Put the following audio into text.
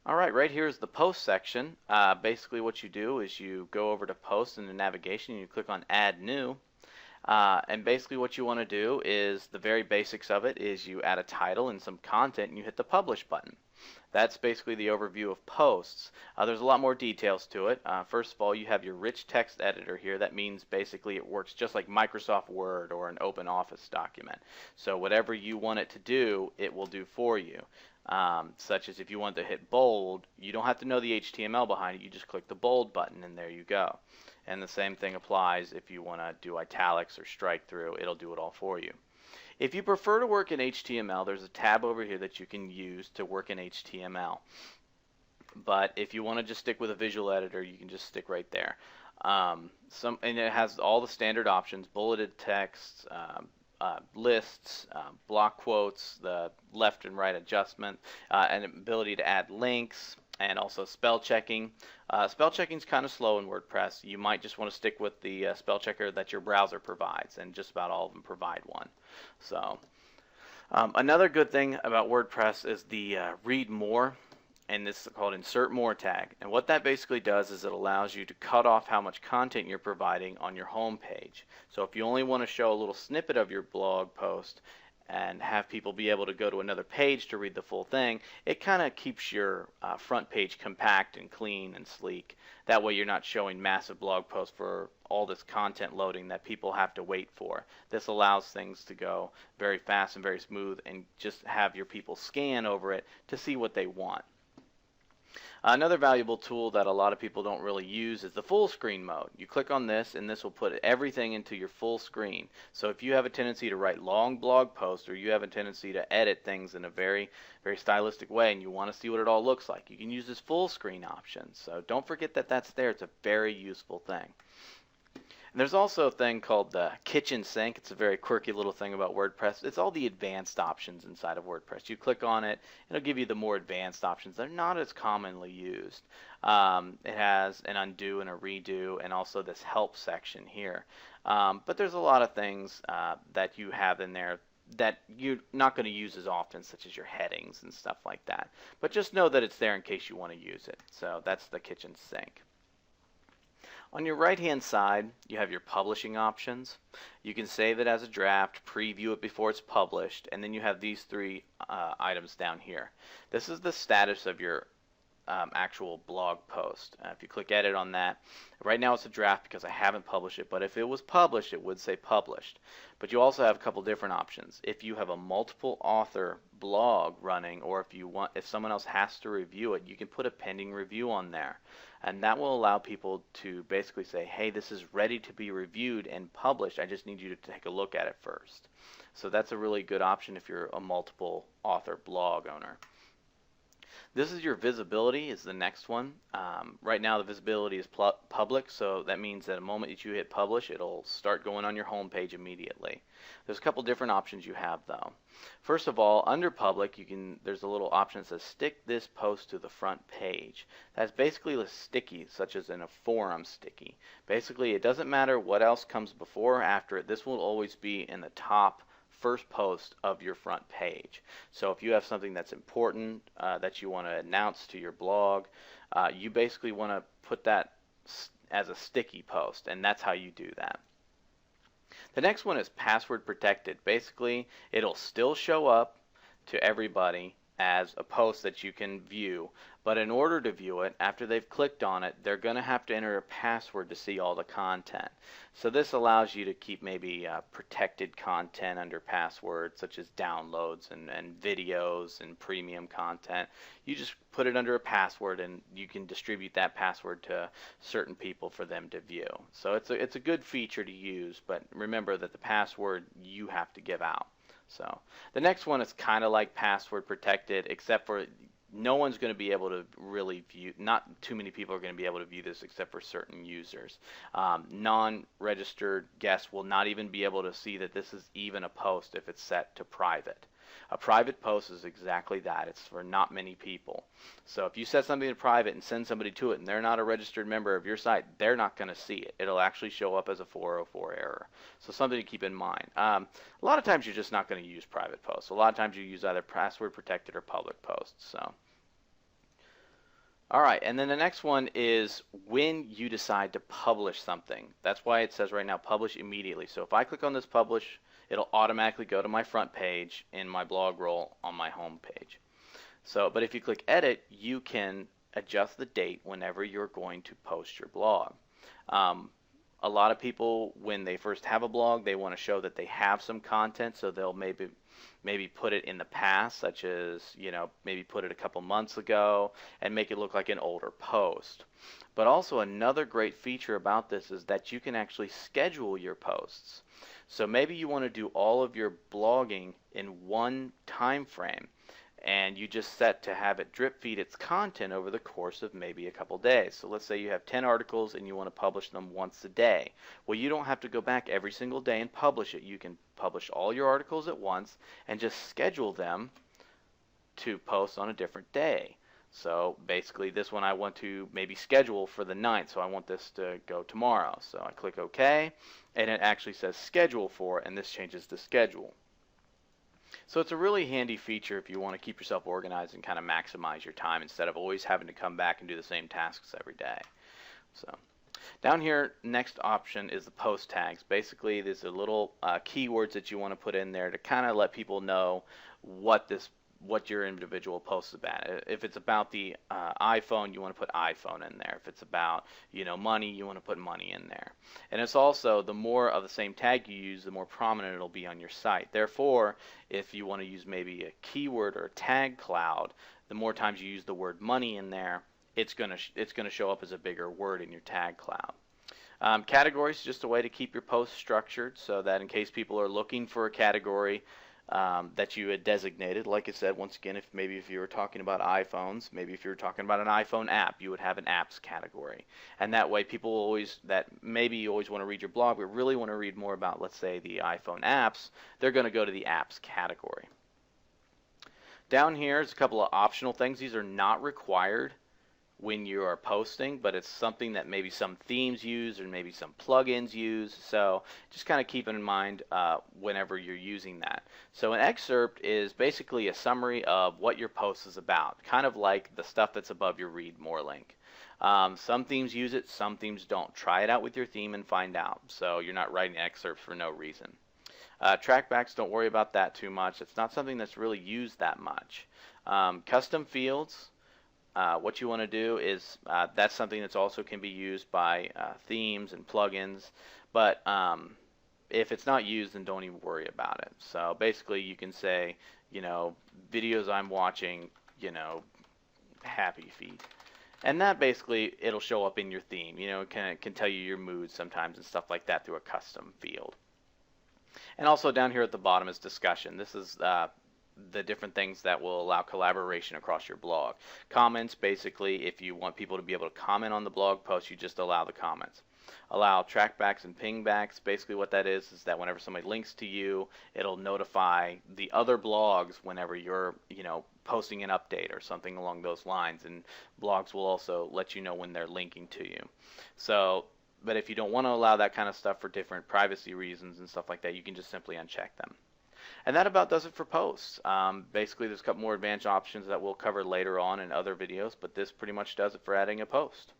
Alright, right here is the post section. Basically what you do is you go over to post in the navigation and you click on add new. And basically what you want to do is the very basics of it is you add a title and some content and you hit the publish button. That's basically the overview of posts. There's a lot more details to it. First of all, you have your rich text editor here. That means basically it works just like Microsoft Word or an open office document. So whatever you want it to do, it will do for you. Such as if you want to hit bold, you don't have to know the HTML behind it. You just click the bold button and there you go. And the same thing applies if you want to do italics or strike through. It'll do it all for you. If you prefer to work in HTML, there's a tab over here that you can use to work in HTML. But if you want to just stick with a visual editor, you can just stick right there. And it has all the standard options: bulleted text, lists, block quotes, the left and right adjustment, and ability to add links, and also spell checking. Spell checking is kind of slow in WordPress. You might just want to stick with the spell checker that your browser provides, and just about all of them provide one. So another good thing about WordPress is the read more, and this is called insert more tag. And what that basically does is it allows you to cut off how much content you're providing on your home page. So if you only want to show a little snippet of your blog post and have people be able to go to another page to read the full thing, it kind of keeps your front page compact and clean and sleek. That way you're not showing massive blog posts for all this content loading that people have to wait for. This allows things to go very fast and very smooth, and just have your people scan over it to see what they want. Another valuable tool that a lot of people don't really use is the full screen mode. You click on this and this will put everything into your full screen. So if you have a tendency to write long blog posts, or you have a tendency to edit things in a very stylistic way and you want to see what it all looks like, you can use this full screen option. So don't forget that that's there. It's a very useful thing. And there's also a thing called the kitchen sink. It's a very quirky little thing about WordPress. It's all the advanced options inside of WordPress. You click on it, it'll give you the more advanced options. They're not as commonly used. It has an undo and a redo, and also this help section here. But there's a lot of things that you have in there that you're not going to use as often, such as your headings and stuff like that. But just know that it's there in case you want to use it. So that's the kitchen sink. On your right hand side, you have your publishing options. You can save it as a draft, preview it before it's published, and then you have these three items down here. This is the status of your actual blog post. If you click edit on that, right now it's a draft because I haven't published it, but if it was published, it would say published. But you also have a couple different options. If you have a multiple author blog running, or if someone else has to review it, you can put a pending review on there. And that will allow people to basically say, hey, this is ready to be reviewed and published. I just need you to take a look at it first. So that's a really good option if you're a multiple author blog owner. This is your visibility, is the next one. Right now the visibility is public, so that means that the moment that you hit publish, it'll start going on your home page immediately. There's a couple different options you have though. First of all, under public, there's a little option that says stick this post to the front page. That's basically a sticky, such as in a forum sticky. Basically, it doesn't matter what else comes before or after it. This will always be in the top first post of your front page. So if you have something that's important that you want to announce to your blog, you basically want to put that as a sticky post, and that's how you do that. The next one is password protected. Basically, it'll still show up to everybody as a post that you can view, but in order to view it, after they've clicked on it, they're going to have to enter a password to see all the content. So this allows you to keep maybe protected content under passwords, such as downloads and videos and premium content. You just put it under a password and you can distribute that password to certain people for them to view. So it's a good feature to use, but remember that the password you have to give out. So the next one is kind of like password protected, except for no one's going to be able to really view, not too many people are going to be able to view this except for certain users. Non-registered guests will not even be able to see that this is even a post if it's set to private. A private post is exactly that. It's for not many people. So if you set something to private and send somebody to it and they're not a registered member of your site, they're not going to see it. It'll actually show up as a 404 error. So something to keep in mind. A lot of times you're just not going to use private posts. A lot of times you use either password protected or public posts. So All right, and then the next one is when you decide to publish something. That's why it says right now publish immediately. So if I click on this publish, it'll automatically go to my front page in my blog roll on my home page. So, but if you click edit, you can adjust the date whenever you're going to post your blog. A lot of people, when they first have a blog, they want to show that they have some content, so they'll maybe put it in the past, such as, maybe put it a couple months ago and make it look like an older post. But also another great feature about this is that you can actually schedule your posts. So maybe you want to do all of your blogging in one time frame, and you just set to have it drip feed its content over the course of maybe a couple days. So let's say you have 10 articles and you want to publish them once a day. Well, you don't have to go back every single day and publish it. You can publish all your articles at once and just schedule them to post on a different day. So basically this one I want to maybe schedule for the 9th, so I want this to go tomorrow. So I click OK, and it actually says schedule for, and this changes the schedule. So it's a really handy feature if you want to keep yourself organized and kind of maximize your time instead of always having to come back and do the same tasks every day. So down here, next option is the post tags. Basically, there's a little keywords that you want to put in there to kind of let people know what your individual post is about. If it's about the iPhone, you want to put iPhone in there. If it's about money, you want to put money in there. And it's also, the more of the same tag you use, the more prominent it'll be on your site. Therefore, if you want to use maybe a keyword or a tag cloud, the more times you use the word money in there, it's gonna show up as a bigger word in your tag cloud. Categories, just a way to keep your posts structured so that in case people are looking for a category that you had designated. Like I said, once again, if you were talking about iPhones, maybe if you were talking about an iPhone app, you would have an apps category. And that way people always, that maybe you always want to read your blog, but really want to read more about, let's say, the iPhone apps, they're going to go to the apps category. Down here is a couple of optional things. These are not required when you are posting, but it's something that maybe some themes use or maybe some plugins use, so just kind of keep it in mind whenever you're using that. So an excerpt is basically a summary of what your post is about, kind of like the stuff that's above your read more link. Some themes use it, some themes don't. Try it out with your theme and find out, so you're not writing excerpts for no reason. Trackbacks, don't worry about that too much. It's not something that's really used that much. Custom fields, what you want to do is that's something that's also can be used by themes and plugins, but if it's not used, then don't even worry about it. So basically you can say, videos I'm watching, happy feed. And that basically, it'll show up in your theme. It can tell you your mood sometimes and stuff like that through a custom field. And also down here at the bottom is discussion. This is the different things that will allow collaboration across your blog. Comments, basically, if you want people to be able to comment on the blog post, you just allow the comments. Allow trackbacks and pingbacks. Basically what that is that whenever somebody links to you, it'll notify the other blogs whenever you're, posting an update or something along those lines, and blogs will also let you know when they're linking to you. So, but if you don't want to allow that kind of stuff for different privacy reasons and stuff like that, you can just simply uncheck them. And that about does it for posts. Basically, there's a couple more advanced options that we'll cover later on in other videos, but this pretty much does it for adding a post.